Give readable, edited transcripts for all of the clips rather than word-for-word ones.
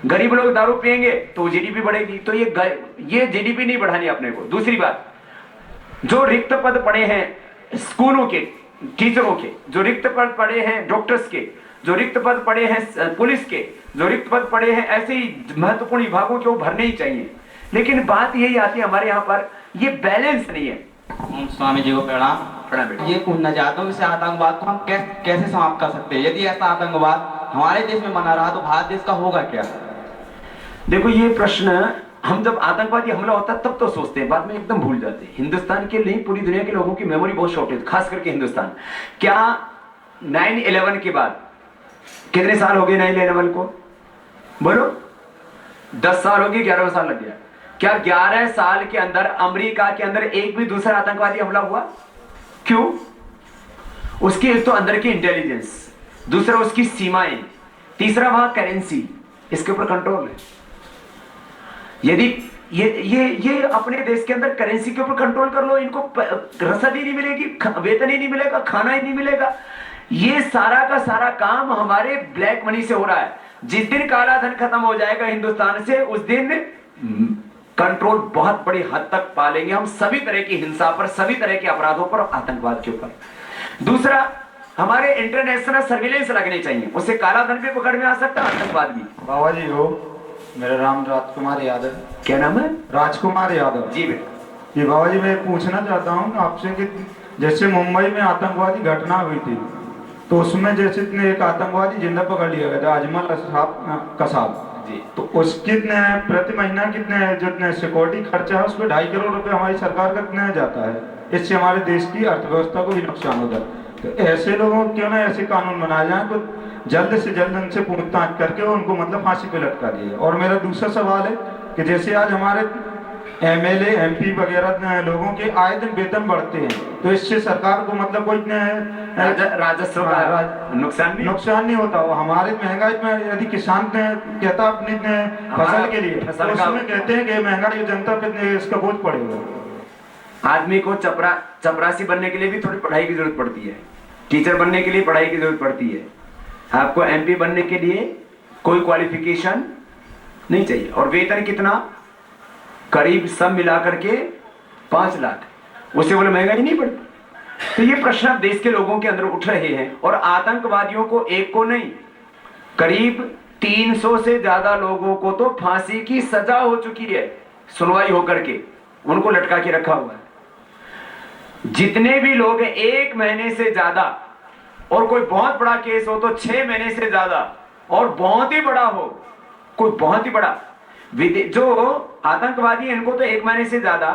गरीब लोग दारू पिएंगे तो जीडीपी बढ़ेगी। तो ये जीडीपी नहीं बढ़ानी अपने को। दूसरी बात, जो रिक्त पद पड़े हैं स्कूलों के टीचरों के, जो रिक्त पद पड़े हैं डॉक्टर्स के, जो रिक्त पद पड़े हैं पुलिस के, जो रिक्त पद पड़े हैं ऐसे ही महत्वपूर्ण विभागों के, वो भरने ही चाहिए। लेकिन बात यही आती है हमारे यहाँ पर, ये बैलेंस नहीं है। स्वामी जी को प्रणाम। ये पूछना चाहता हूँ, इसे आतंकवाद को हम कैसे समाप्त कर सकते हैं? यदि ऐसा आतंकवाद हमारे देश में बना रहा तो भारत देश का होगा क्या? देखो, ये प्रश्न हम जब आतंकवादी हमला होता है तब तो सोचते हैं, बाद में एकदम भूल जाते हैं। हिंदुस्तान के नहीं, पूरी दुनिया के लोगों की मेमोरी बहुत शॉर्ट है, खास करके हिंदुस्तान। क्या 9/11 के बाद कितने साल हो गए 9/11 को? बोलो, 10 साल हो गए, 11 साल लग गया। क्या 11 साल के अंदर अमेरिका के अंदर एक भी दूसरा आतंकवादी हमला हुआ? क्यों? उसकी एक तो अंदर की इंटेलिजेंस, दूसरा उसकी सीमाएं, तीसरा वहां करेंसी, इसके ऊपर कंट्रोल है। यदि ये अपने देश के अंदर करेंसी के ऊपर कंट्रोल कर लो, इनको रसद ही नहीं मिलेगी, वेतन ही नहीं मिलेगा, खाना ही नहीं मिलेगा। ये सारा का सारा काम हमारे ब्लैक मनी से हो रहा है। जिस दिन काला धन खत्म हो जाएगा हिंदुस्तान से, उस दिन कंट्रोल बहुत बड़ी हद तक पा लेंगे हम सभी तरह की हिंसा पर, सभी तरह के अपराधों पर, आतंकवाद के ऊपर। दूसरा, हमारे इंटरनेशनल सर्विलेंस लगने चाहिए, उससे काला धन भी पकड़ में आ सकता है, आतंकवाद भी। बाबा जी हो, मेरा नाम राजकुमार यादव। क्या नाम है? राजकुमार यादव जी बेटा। ये बाबा जी, मैं पूछना चाहता हूँ आपसे कि जैसे मुंबई में आतंकवादी घटना हुई थी, तो उसमें जैसे एक आतंकवादी जिंदा पकड़ लिया गया था, अजमल कसाब जी, तो उसके प्रति महीना कितने जितने सिक्योरिटी खर्चा है, उस पर 2.5 करोड़ रुपए हमारी सरकार का कितना जाता है। इससे हमारे देश की अर्थव्यवस्था को भी नुकसान होता है। तो ऐसे लोगों को क्यों ना ऐसे कानून बनाए जाए, तो जल्द से जल्द उनसे पूछताछ करके उनको मतलब फांसी पे लटका दिए। और मेरा दूसरा सवाल है कि जैसे आज हमारे एमएलए एमपी वगैरह लोगों के आए दिन वेतन बढ़ते हैं, तो इससे सरकार को मतलब कोई राजस्व का नुकसान नहीं होता। हमारे महंगाई में यदि किसान कहता अपनी फसल के लिए, तो उसमें कहते हैं कि महंगाई जनता पे इसका बोझ पड़ेगा। आदमी को चपरासी बनने के लिए भी थोड़ी पढ़ाई की जरूरत पड़ती है, टीचर बनने के लिए पढ़ाई की जरूरत पड़ती है। आपको एमपी बनने के लिए कोई क्वालिफिकेशन नहीं चाहिए। और वेतन कितना? करीब सब मिलाकर के 5 लाख। उससे बोले महंगाई नहीं बढ़ती। तो ये प्रश्न देश के लोगों के अंदर उठ रहे हैं। और आतंकवादियों को एक को नहीं, करीब 300 से ज्यादा लोगों को तो फांसी की सजा हो चुकी है, सुनवाई होकर के उनको लटका के रखा हुआ है। जितने भी लोग 1 महीने से ज्यादा, और कोई बहुत बड़ा केस हो तो 6 महीने से ज्यादा, और बहुत ही बड़ा हो, कोई बहुत ही बड़ा जो आतंकवादी है, इनको तो 1 महीने से ज्यादा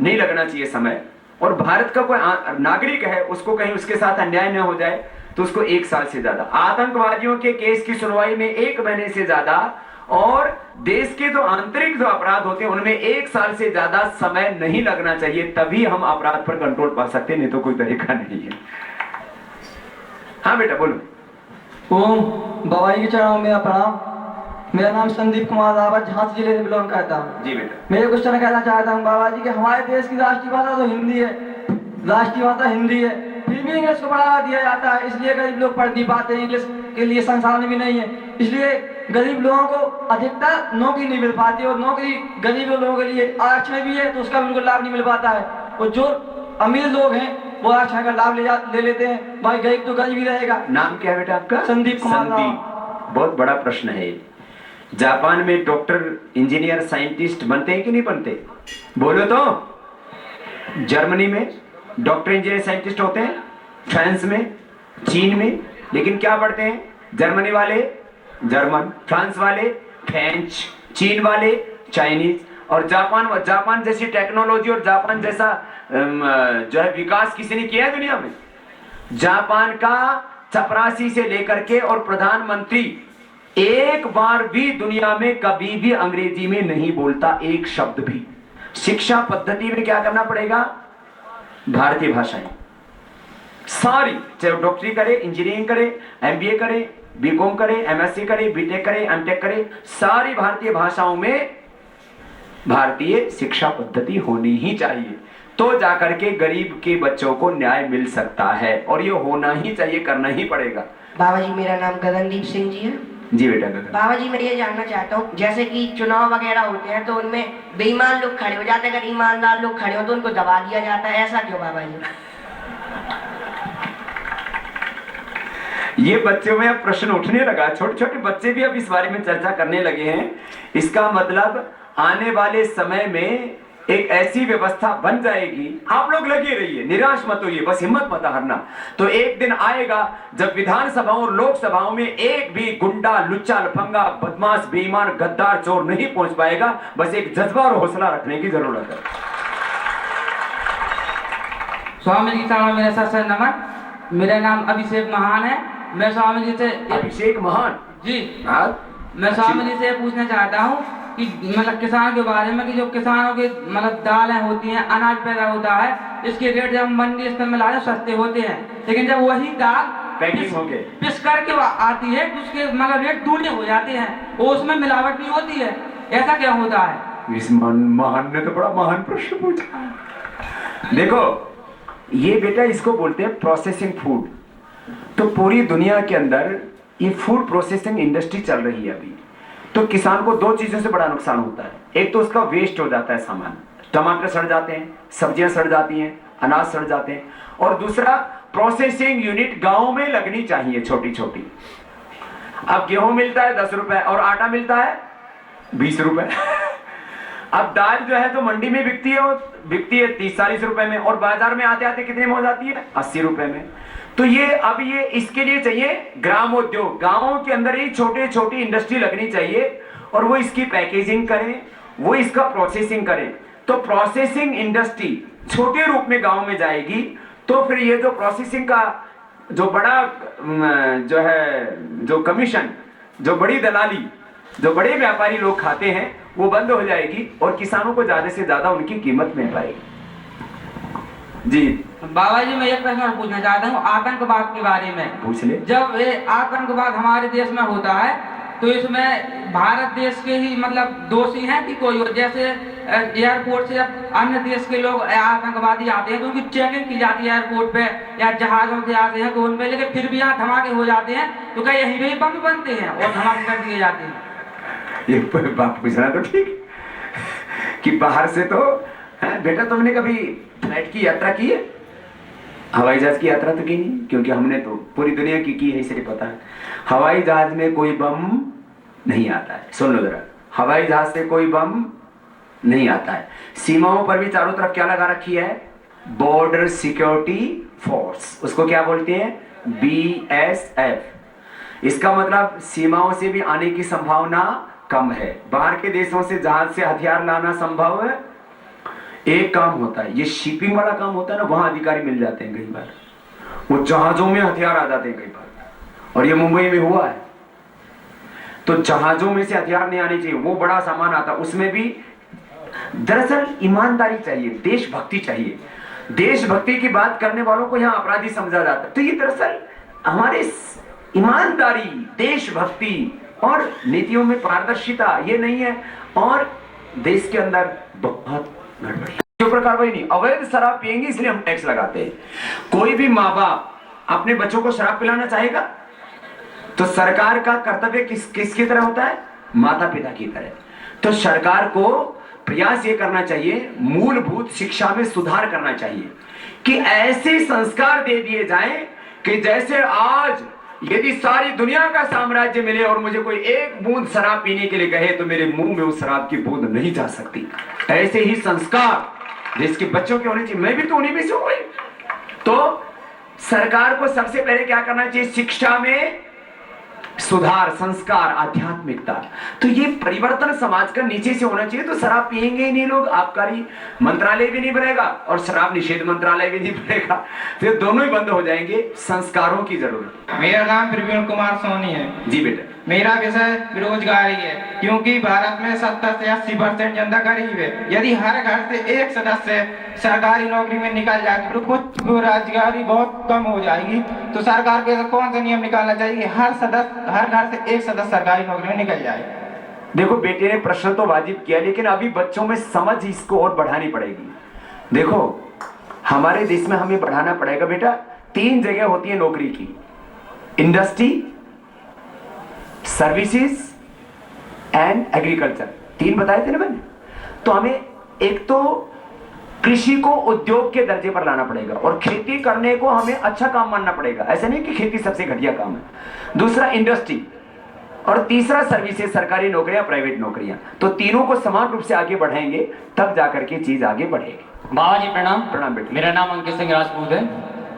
नहीं लगना चाहिए समय। और भारत का कोई नागरिक है, उसको कहीं उसके साथ अन्याय न हो जाए तो उसको 1 साल से ज्यादा। आतंकवादियों के केस की सुनवाई में 1 महीने से ज्यादा, और देश के जो आंतरिक जो अपराध होते हैं उनमें 1 साल से ज्यादा समय नहीं लगना चाहिए। तभी हम अपराध पर कंट्रोल पा सकते हैं, नहीं तो कोई तरीका नहीं है। हाँ बेटा बोलो। ओम बाबा जी के चरणों में प्रणाम। मेरा नाम संदीप कुमार रावत, झांसी जिले से बिलोंग करता हूँ। जी बेटा। मैं क्वेश्चन कहना चाहता हूँ बाबा जी कि हमारे देश की राष्ट्रीय भाषा तो हिंदी है, राष्ट्रीय भाषा हिंदी है, फिर भी इंग्लिश को बढ़ावा दिया जाता है। इसलिए गरीब लोग पढ़ नहीं पाते, इंग्लिश के लिए संसाधन भी नहीं है, इसलिए गरीब लोगों को अधिकतर नौकरी नहीं मिल पाती। और नौकरी गरीब लोगों के लिए आरक्षण भी है तो उसका बिल्कुल लाभ नहीं मिल पाता है। और जो अमीर लोग हैं वो आरक्षण का लाभ ले लेते हैं, भाई गरीब तो गरीब ही रहेगा। नाम क्या है बेटा आपका? संदीप कुमार। बहुत बड़ा प्रश्न है। जापान में डॉक्टर, इंजीनियर, साइंटिस्ट बनते हैं कि नहीं बनते? बोलो तो। जर्मनी में डॉक्टर, इंजीनियर, साइंटिस्ट होते हैं, फ्रांस में, चीन में। लेकिन क्या पढ़ते हैं? जर्मनी वाले जर्मन, फ्रांस वाले फ्रेंच, चीन वाले चाइनीज। और जापान जैसी टेक्नोलॉजी और जापान जैसा जो है विकास किसी ने किया है दुनिया में? जापान का चपरासी से लेकर के और प्रधानमंत्री एक बार भी दुनिया में कभी भी अंग्रेजी में नहीं बोलता, एक शब्द भी। शिक्षा पद्धति में क्या करना पड़ेगा? भारतीय भाषाएं सारी, चाहे डॉक्टरी करे, इंजीनियरिंग करे, एमबीए करे, बीकॉम करे, एमएससी करे, बीटेक करे, एमटेक करे, सारी भारतीय भाषाओं में भारतीय शिक्षा पद्धति होनी ही चाहिए। तो जाकर के गरीब के बच्चों को न्याय मिल सकता है, और ये होना ही चाहिए, करना ही पड़ेगा। बाबा जी मेरा नाम गगनदीप सिंह जी है। जी बेटा गगन। बाबा जी मैं ये जानना चाहता हूँ, जैसे कि चुनाव वगैरह होते हैं तो उनमें बेईमान लोग खड़े हो जाते हैं, अगर ईमानदार लोग खड़े हो तो उनको दबा दिया जाता है, ऐसा क्यों बाबा जी? ये बच्चों में अब प्रश्न उठने लगा, छोटे छोटे बच्चे भी अब इस बारे में चर्चा करने लगे हैं। इसका मतलब आने वाले समय में एक ऐसी व्यवस्था बन जाएगी, आप लोग लगे रहिए, निराश मत होइए, बस हिम्मत मत हारना। तो एक दिन आएगा जब विधानसभाओं और लोकसभाओं में एक भी गुंडा, लुच्चा, लफंगा, बदमाश, बेईमान, गद्दार, चोर नहीं पहुंच पाएगा। बस एक जज्बा और हौसला रखने की जरूरत है। स्वामी जी का मेरे साथ नमन। मेरा नाम अभिषेक महान है। मैं स्वामी जी से अभिषेक महान जी हाँ? मैं स्वामी जी से पूछना चाहता हूँ कि मतलब किसान के बारे में, कि जो किसानों के मतलब दालें होती हैं, अनाज पैदा होता है, इसके रेट जब मंडी स्तर में लाते सस्ते होते हैं, लेकिन जब वही दाल पैकिंग हो गए पिस करके आती है उसके मतलब रेट दूने हो जाते हैं, और उसमें मिलावट भी होती है, ऐसा क्या होता है? इस महान ने तो बड़ा महान प्रश्न पूछा। देखो ये बेटा इसको बोलते हैं प्रोसेसिंग फूड। तो पूरी दुनिया के अंदर ये फूड प्रोसेसिंग इंडस्ट्री चल रही है अभी। तो किसान को दो चीजों से बड़ा नुकसान होता है। एक तो उसका वेस्ट हो जाता है सामान, टमाटर सड़ जाते हैं, सब्जियां सड़ जाती हैं, अनाज सड़ जाते हैं, और दूसरा प्रोसेसिंग यूनिट गांव में लगनी चाहिए छोटी छोटी। अब गेहूं मिलता है 10 रुपए और आटा मिलता है 20 रुपए। अब दाल जो है तो मंडी में बिकती है 30-40 रुपए में, और बाजार में आते आते कितने में हो जाती है? 80 रुपए में। तो ये अब ये इसके लिए चाहिए ग्रामोद्योग, गांवों के अंदर ही छोटे छोटी इंडस्ट्री लगनी चाहिए, और वो इसकी पैकेजिंग करें, वो इसका प्रोसेसिंग करें। तो प्रोसेसिंग इंडस्ट्री छोटे रूप में गांव में जाएगी, तो फिर ये जो प्रोसेसिंग का जो बड़ा जो है जो कमीशन, जो बड़ी दलाली, जो बड़े व्यापारी लोग खाते हैं, वो बंद हो जाएगी और किसानों को ज्यादा से ज्यादा उनकी कीमत मिल पाएगी। जी बाबा जी मैं एक प्रश्न और पूछना चाहता हूँ आतंकवाद के बारे में। पूछ ले। जब ये आतंकवाद हमारे देश में होता है तो इसमें भारत देश के ही मतलब दोषी हैं कि कोई और? जैसे एयरपोर्ट से जब अन्य देश के लोग आतंकवादी आते हैं तो उनकी चेकिंग की जाती है एयरपोर्ट पे, या जहाजों से आते हैं तो उनपे, लेकिन फिर भी यहाँ धमाके हो जाते हैं, तो क्या यहीं पे बम बनते हैं और धमाके कर दिए जाते हैं? ये बात पूछना तो ठीक कि बाहर से तो है। बेटा तुमने कभी फ्लाइट की यात्रा की है? हवाई जहाज की यात्रा तो की नहीं, क्योंकि हमने तो पूरी दुनिया की है, इसलिए पता है। हवाई जहाज में कोई बम नहीं आता है। सुन लो जरा, हवाई जहाज से कोई बम नहीं आता है। सीमाओं पर भी चारों तरफ क्या लगा रखी है? बॉर्डर सिक्योरिटी फोर्स, उसको क्या बोलते हैं? BSF। इसका मतलब सीमाओं से भी आने की संभावना कम है। बाहर के देशों से जहाज से हथियार लाना संभव है। एक काम होता है, ये शिपिंग वाला काम होता है ना, वहां अधिकारी मिल जाते हैं कई बार, वो जहाजों में हथियार आ जाते हैं कई बार, और ये मुंबई में हुआ है। तो जहाजों में से हथियार नहीं आने चाहिए, वो बड़ा सामान आता है, उसमें भी दरअसल ईमानदारी चाहिए, देशभक्ति चाहिए। देशभक्ति की बात करने वालों को यहाँ अपराधी समझा जाता है। तो ये दरअसल हमारे ईमानदारी, देशभक्ति और नीतियों में पारदर्शिता ये नहीं है, और देश के अंदर बहुत गड़बड़ी। जो प्रकार वही नहीं, अवैध शराब पिएंगे इसलिए हम टैक्स लगाते हैं। कोई भी माँ बाप अपने बच्चों को शराब पिलाना चाहेगा तो सरकार का कर्तव्य किसकी तरह होता है? माता पिता की तरह। तो सरकार को प्रयास ये करना चाहिए, मूलभूत शिक्षा में सुधार करना चाहिए कि ऐसे संस्कार दे दिए जाएं कि जैसे आज यदि सारी दुनिया का साम्राज्य मिले और मुझे कोई एक बूंद शराब पीने के लिए कहे तो मेरे मुंह में उस शराब की बूंद नहीं जा सकती। ऐसे ही संस्कार जिसके बच्चों के होने चाहिए। मैं भी तो उन्हीं में से हूं। तो सरकार को सबसे पहले क्या करना चाहिए? शिक्षा में सुधार, संस्कार, आध्यात्मिकता। तो ये परिवर्तन समाज का नीचे से होना चाहिए। तो शराब पिएंगे ही नहीं लोग, आबकारी मंत्रालय भी नहीं बनेगा और शराब निषेध मंत्रालय भी नहीं बनेगा, तो ये दोनों ही बंद हो जाएंगे। संस्कारों की जरूरत। मेरा नाम प्रवीण कुमार सोनी है। जी बेटा। मेरा विषय बेरोजगारी है, क्योंकि भारत में 70 से 80% जनता गरीब है। यदि हर घर से एक सदस्य सरकारी नौकरी में निकल जाए तो कुछ बेरोजगारी बहुत कम हो जाएगी। तो सरकार को कौन सा नियम निकालना चाहिए? हर घर से एक सदस्य सरकारी नौकरी में निकल जाए। देखो बेटे ने प्रश्न तो वाजिब किया, लेकिन अभी बच्चों में समझ इसको और बढ़ानी पड़ेगी। देखो हमारे देश में हमें बढ़ाना पड़ेगा बेटा। 3 जगह होती है नौकरी की: इंडस्ट्री, सर्विसेज एंड एग्रीकल्चर, 3 बताए थे ना मैंने। तो हमें एक तो कृषि को उद्योग के दर्जे पर लाना पड़ेगा और खेती करने को हमें अच्छा काम मानना पड़ेगा, ऐसा नहीं कि खेती सबसे घटिया काम है। दूसरा इंडस्ट्री, और तीसरा सर्विसेज, सरकारी नौकरियां, प्राइवेट नौकरियां। तो तीनों को समान रूप से आगे बढ़ाएंगे तब जाकर के चीज आगे बढ़ेगी। बाबा जी प्रणाम। प्रणाम बेटा। मेरा नाम अंकित सिंह राजपूत है।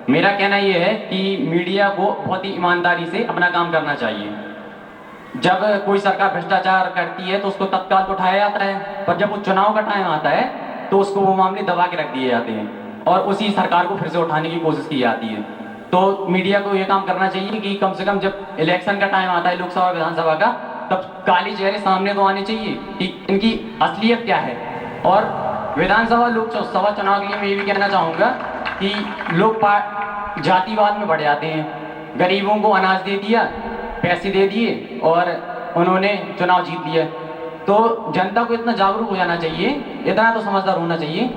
मेरा कहना यह है कि मीडिया को बहुत ही ईमानदारी से अपना काम करना चाहिए। जब कोई सरकार भ्रष्टाचार करती है तो उसको तत्काल तो उठाया जाता है, पर जब वो चुनाव का टाइम आता है तो उसको वो मामले दबा के रख दिए जाते हैं और उसी सरकार को फिर से उठाने की कोशिश की जाती है। तो मीडिया को ये काम करना चाहिए कि कम से कम जब इलेक्शन का टाइम आता है, लोकसभा विधानसभा का, तब काली चेहरे सामने तो आने चाहिए कि इनकी असलियत क्या है। और विधानसभा लोकसभा चुनाव के लिए मैं ये भी कहना चाहूँगा कि लोग जातिवाद में बढ़ जाते हैं। गरीबों को अनाज दे दिया, पैसे दे दिए और उन्होंने चुनाव जीत लिया। तो जनता को इतना जागरूक हो जाना चाहिए, इतना तो समझदार होना चाहिए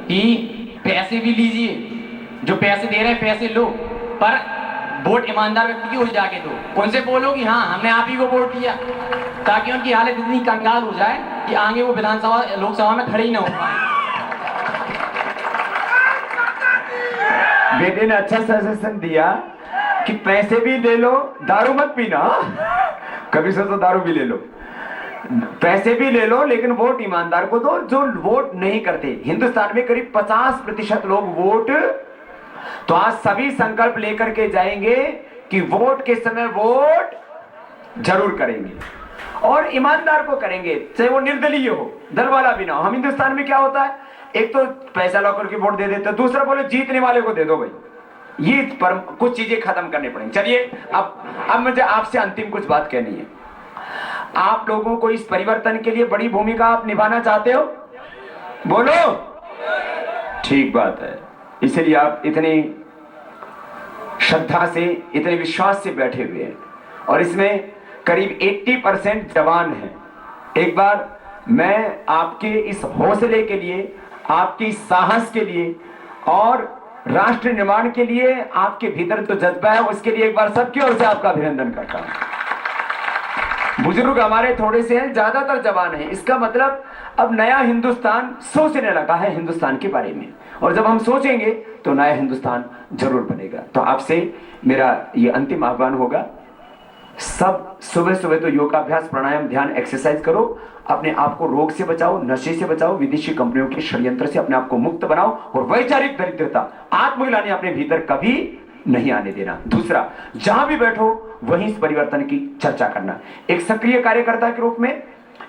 कि पैसे भी लीजिए, जो पैसे दे रहे हैं पैसे लो, पर वोट ईमानदार व्यक्ति की हो जाके दो। उनसे बोलो कि हाँ हमने आप ही को वोट दिया, ताकि उनकी हालत इतनी कंगाल हो जाए कि आगे वो विधानसभा लोकसभा में खड़े ही ना हो पाए। बेटे ने अच्छा सजेशन दिया कि पैसे भी ले लो, दारू मत पीना। कभी सोचो दारू भी ले लो, पैसे भी ले लो, लेकिन वोट ईमानदार को दो जो वोट नहीं करते। हिंदुस्तान में करीब 50% लोग वोट, तो आज सभी संकल्प लेकर के जाएंगे कि वोट के समय वोट जरूर करेंगे और ईमानदार को करेंगे, चाहे वो निर्दलीय हो, दल वाला भी ना हो। हम हिंदुस्तान में क्या होता है, एक तो पैसा लॉकर के वोट दे देते, दूसरा बोले जीतने वाले को दे दो भाई। ये पर कुछ चीजें खत्म करनी पड़ेंगी। चलिए अब मुझे आपसे अंतिम कुछ बात कहनी है। आप लोगों को इस परिवर्तन के लिए बड़ी भूमिका आप निभाना चाहते हो, बोलो। ठीक बात है, इसलिए आप इतनी श्रद्धा से, इतने विश्वास से बैठे हुए हैं और इसमें करीब 80% जवान हैं। एक बार मैं आपके इस हौसले के लिए, आपकी साहस के लिए और राष्ट्र निर्माण के लिए आपके भीतर जो जज्बा है उसके लिए एक बार सबकी ओर से आपका अभिनंदन करता हूं। बुजुर्ग हमारे थोड़े से हैं, ज्यादातर जवान हैं। इसका मतलब अब नया हिंदुस्तान सोचने लगा है हिंदुस्तान के बारे में, और जब हम सोचेंगे तो नया हिंदुस्तान जरूर बनेगा। तो आपसे मेरा ये अंतिम आह्वान होगा, सब सुबह सुबह तो योगाभ्यास, प्राणायाम, ध्यान, एक्सरसाइज करो। अपने आप को रोग से बचाओ, नशे से बचाओ, विदेशी कंपनियों के षड्यंत्र से अपने आप को मुक्त बनाओ और वैचारिक दरिद्रता, आत्मग्लानि अपने भीतर कभी नहीं आने देना। दूसरा, जहां भी बैठो वहीं इस परिवर्तन की चर्चा करना। एक सक्रिय कार्यकर्ता के रूप में,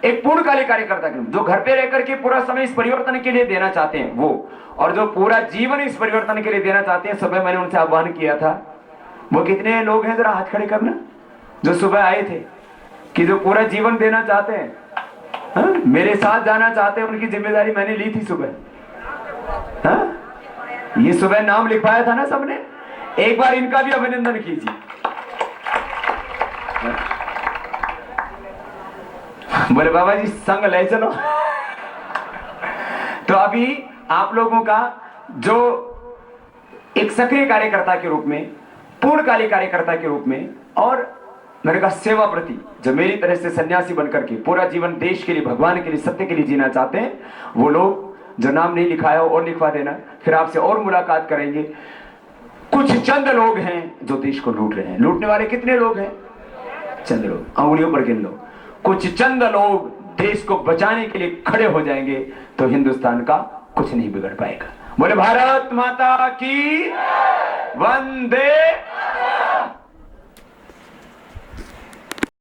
एक पूर्णकालिक कार्यकर्ता के रूप में, जो घर पे रह करके पूरा समय इस परिवर्तन के लिए देना चाहते हैं वो, और जो पूरा जीवन इस परिवर्तन के लिए देना चाहते हैं। सुबह मैंने उनसे आह्वान किया था, वो कितने लोग हैं जरा हाथ खड़े करना, जो सुबह आए थे, कि जो पूरा जीवन देना चाहते हैं, हाँ? मेरे साथ जाना चाहते हैं, उनकी जिम्मेदारी मैंने ली थी सुबह। हाँ? ये सुबह नाम लिखवाया था ना सबने, एक बार इनका भी अभिनंदन कीजिए। बोले बाबा जी संग ले चलो। तो अभी आप लोगों का जो एक सक्रिय कार्यकर्ता के रूप में, पूर्णकालिक कार्यकर्ता के रूप में, और मैंने कहा सेवा प्रति, जो मेरी तरह से सन्यासी बनकर के पूरा जीवन देश के लिए, भगवान के लिए, सत्य के लिए जीना चाहते हैं, वो लोग जो नाम नहीं लिखाया हो और लिखवा देना, फिर आपसे और मुलाकात करेंगे। कुछ चंद लोग हैं जो देश को लूट रहे हैं। लूटने वाले कितने लोग हैं? चंद लोग, अंगुलियों पर गिन लो। कुछ चंद लोग देश को बचाने के लिए खड़े हो जाएंगे तो हिंदुस्तान का कुछ नहीं बिगड़ पाएगा। बोले भारत माता की वंदे